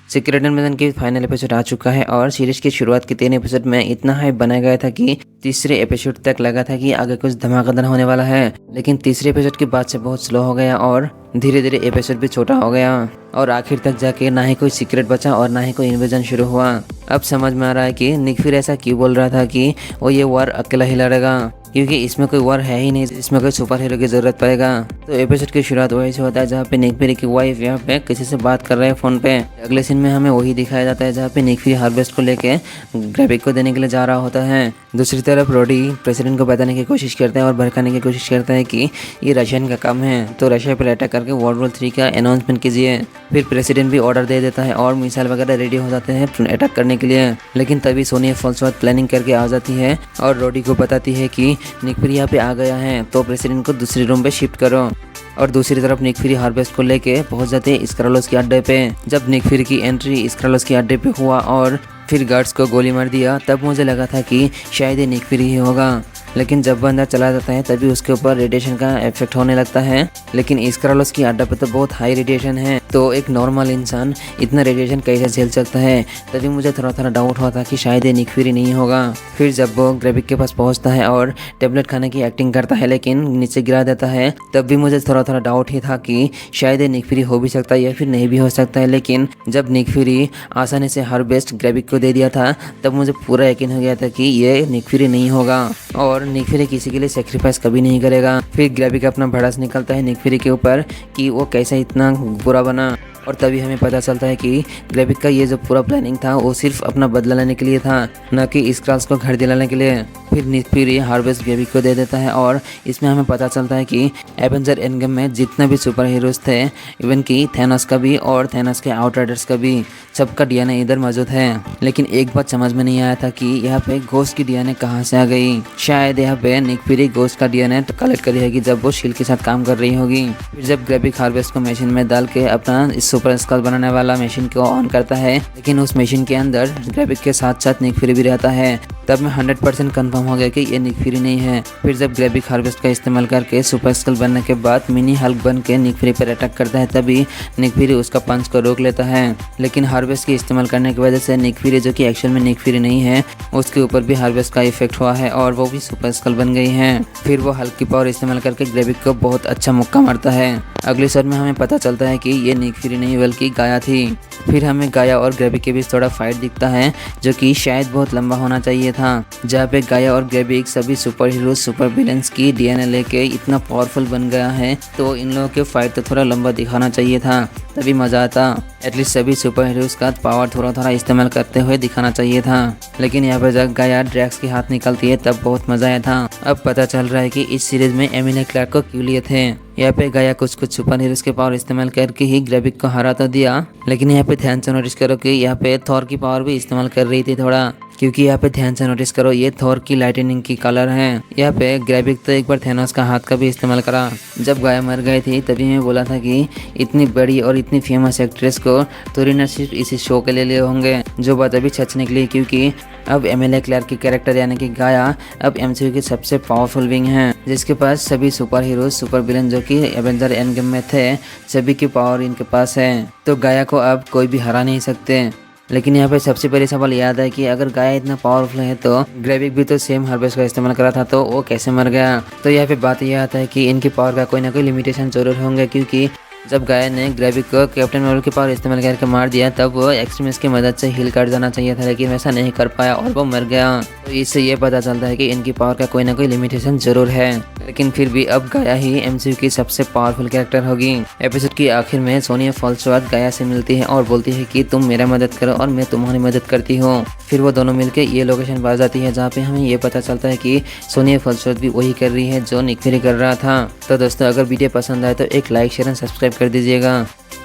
Secret invasion की final episode आ चुका है और सीरीज की शुरुआत के 3 एपिसोड में इतना हाइप बनाया गया था कि तीसरे एपिसोड तक लगा था कि आगे कुछ धमाकेदार होने वाला है। लेकिन तीसरे एपिसोड के बाद से बहुत स्लो हो गया और धीरे धीरे एपिसोड भी छोटा हो गया और आखिर तक जाके ना ही कोई सीक्रेट बचा और ना ही कोई इन्वेजन शुरू हुआ। अब समझ में आ रहा है कि निक फ्यूरी ऐसा क्यों बोल रहा था कि वो ये वॉर अकेला ही लड़ेगा, क्योंकि इसमें कोई वॉर है ही नहीं जिसमें कोई सुपर हीरो की जरूरत पड़ेगा। तो एपिसोड की शुरुआत वही से होता है जहाँ पे निक फ्यूरी की वाइफ यहाँ पे किसी से बात कर रहे हैं फोन पे। अगले सीन में हमें वही दिखाया जाता है जहाँ पे निक फ्यूरी हार्वेस्ट को लेके ग्रेविक को देने के लिए जा रहा होता है। दूसरी तरफ रोडी प्रेसिडेंट को बताने की कोशिश करते हैं और भड़काने की कोशिश करता है कि ये रशियन का काम है, तो रशिया पर अटैक करके वर्ल्ड वॉर 3 का अनाउंसमेंट कीजिए। फिर प्रेसिडेंट भी ऑर्डर दे देता है और मिसाइल वगैरह रेडी हो जाते हैं अटैक करने के लिए। लेकिन तभी सोनिया फॉल्सवर्थ प्लानिंग करके आ जाती है और रोडी को बताती है कि निक फ्यूरी यहाँ पे आ गया है, तो प्रेसिडेंट को दूसरे रूम पे शिफ्ट करो। और दूसरी तरफ निक फ्यूरी हार्वेस्ट को लेके पहुंच जाते हैं स्क्रलोस के अड्डे पे। जब निक फ्यूरी की एंट्री स्क्रलोस के अड्डे पे हुआ और फिर गार्ड्स को गोली मार दिया, तब मुझे लगा था कि शायद ये निक फ्यूरी ही होगा। लेकिन जब वो अंदर चला जाता है तभी उसके ऊपर रेडिएशन का इफेक्ट होने लगता है। लेकिन स्क्रलोस की अड्डा पे तो बहुत हाई रेडिएशन है, तो एक नॉर्मल इंसान इतना रेडिएशन कैसे झेल सकता है। तभी मुझे थोड़ा डाउट हुआ था कि शायद ये निक फ्यूरी नहीं होगा। फिर जब वो ग्रेविक के पास पहुंचता है और टेबलेट खाने की एक्टिंग करता है लेकिन नीचे गिरा देता है, तब भी मुझे थोड़ा डाउट ही था कि शायद ये निक फ्यूरी हो भी सकता है या फिर नहीं भी हो सकता है। लेकिन जब निक फ्यूरी आसानी से हार्वेस्ट ग्रेविक को दे दिया था, तब मुझे पूरा यकीन हो गया था कि ये निक फ्यूरी नहीं होगा और निक फ्यूरी किसी के लिए सेक्रीफाइस कभी नहीं करेगा। फिर ग्रेविक अपना भड़ास निकलता है निक फ्यूरी के ऊपर कि वो कैसे इतना बुरा बना, और तभी हमें पता चलता है कि ग्रेविक का ये जो पूरा प्लानिंग था वो सिर्फ अपना बदला लेने के लिए था, न कि स्क्रल्स को घर दिलाने के लिए। फिर निक फ्यूरी हार्वेस्ट ग्रेविक को दे देता है और इसमें हमें पता चलता है कि एवेंजर एंड गेम में जितने भी सुपर हीरोज थे, इवन कि थैनोस का भी और थैनोस के आउटराइडर्स का भी, सबका डीएनए इधर मौजूद है। लेकिन एक बात समझ में नहीं आया था कि यहाँ पे घोस्ट की डीएनए कहाँ से आ गई। शायद यहाँ पे निक फ्यूरी घोस्ट का डीएनए कलेक्ट करी होगी जब वो शील्ड के साथ काम कर रही होगी। फिर जब ग्रेविक हार्वेस्ट को मशीन में डाल के अपना सुपर स्कल बनाने वाला मशीन को ऑन करता है, लेकिन उस मशीन के अंदर ग्रेविक के साथ साथ निक फ्यूरी भी रहता है, तब मैं 100% कंफर्म हो गया कि ये निक फ्यूरी नहीं है। फिर जब ग्रेविक हार्वेस्ट का इस्तेमाल करके सुपर स्कल बनने के बाद मिनी हल्क बन के निक फ्यूरी पर अटैक करता है, तभी निक फ्यूरी उसका पंच को रोक लेता है। लेकिन हार्वेस्ट के इस्तेमाल करने की वजह से निक फ्यूरी, जो कि एक्शन में निक फ्यूरी नहीं है, उसके ऊपर भी हार्वेस्ट का इफेक्ट हुआ है और वो भी सुपर स्कल बन गई है। फिर वो हल्क की पावर इस्तेमाल करके ग्रेविक को बहुत अच्छा मुक्का मारता है। अगले शॉट में हमें पता चलता है कि ये निक फ्यूरी नहीं बल्कि गाया थी। फिर हमें गाया और ग्रेविक के बीच थोड़ा फाइट दिखता है जो कि शायद बहुत लंबा होना चाहिए था, जहाँ पे गाया और ग्रेविक सभी सुपर हीरो सुपर विलेंस की डीएनए लेके इतना पावरफुल बन गया है, तो इन लोगों के फाइट तो थोड़ा लंबा दिखाना चाहिए था, तभी मजा आता। एटलीस्ट सभी सुपर हीरोज का पावर थोड़ा इस्तेमाल करते हुए दिखाना चाहिए था। लेकिन यहाँ पे जब गाया ड्रैक्स के हाथ निकलती है तब बहुत मजा आया था। अब पता चल रहा है कि इस सीरीज में एमिलिया क्लार्क को क्यों लिए थे। यहाँ पे गाया कुछ सुपर हीरोज के पावर इस्तेमाल करके ही ग्रेविक को हरा तो दिया, लेकिन यहाँ पे ध्यान से नोटिस करो कि यहाँ पे थॉर की पावर भी इस्तेमाल कर रही थी थोड़ा, क्योंकि यहाँ पे ध्यान से नोटिस करो ये थॉर की लाइटनिंग की कलर है। यहाँ पे ग्रेविक तो एक बार थैनोस का हाथ का भी इस्तेमाल करा। जब गाया मर गई थी तभी मैं बोला था कि इतनी बड़ी और इतनी फेमस एक्ट्रेस को थोड़ी ना सिर्फ इसी शो के लिए होंगे। जो बात अभी सच निकली, क्योंकि अब एमिलिया क्लार्क की कैरेक्टर यानी कि गाया अब एमसीयू की सबसे पावरफुल विंग है, जिसके पास सभी सुपर हीरो सुपर विलेन जो कि एवेंजर एंड गेम में थे, सभी की पावर इनके पास है, तो गाया को अब कोई भी हरा नहीं सकते। लेकिन यहाँ पे सबसे पहले सवाल याद है कि अगर गाया इतना पावरफुल है तो ग्रेविक भी तो सेम हार्वेस्ट का इस्तेमाल करा था, तो वो कैसे मर गया। तो यहाँ पे बात यह आता है कि इनकी पावर का कोई ना कोई लिमिटेशन जरूर होंगे, क्योंकि जब गाया ने ग्रेविक को कैप्टन मार्वल की पावर इस्तेमाल करके मार दिया तब वो एक्सट्रीमिस्ट की मदद से हील कर जाना चाहिए था, लेकिन वैसा नहीं कर पाया और वो मर गया। तो इससे ये पता चलता है कि इनकी पावर का कोई ना कोई लिमिटेशन जरूर है। लेकिन फिर भी अब गाया ही एमसीयू की सबसे पावरफुल कैरेक्टर होगी। एपिसोड के आखिर में सोनिया फॉल्सवर्थ गाया से मिलती है और बोलती है कि तुम मेरा मदद करो और मैं तुम्हारी मदद करती हूँ। फिर वो दोनों मिलकर ये लोकेशन पा जाती है जहाँ पे हमें ये पता चलता है कि सोनिया फॉल्सवर्थ भी वही कर रही है जो निक फ्यूरी कर रहा था। तो दोस्तों, अगर वीडियो पसंद आए तो एक लाइक शेयर एंड सब्सक्राइब कर दीजिएगा।